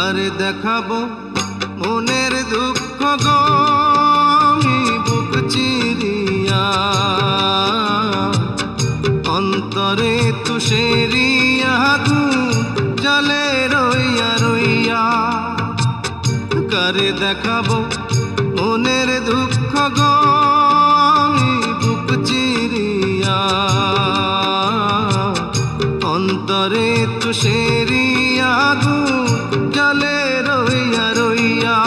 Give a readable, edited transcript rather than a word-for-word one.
কারে দেখাবো মনের দুঃখ গো বুক চিরিয়া, অন্তরে তুষেরিয়া আগুন জ্বলে রইয়া রইয়া। কারে দেখাবো মনের দুঃখ গো বুক চিরিয়া, অন্তরে তুষেরিয়া আগুন জ্বলে রইয়া রইয়া।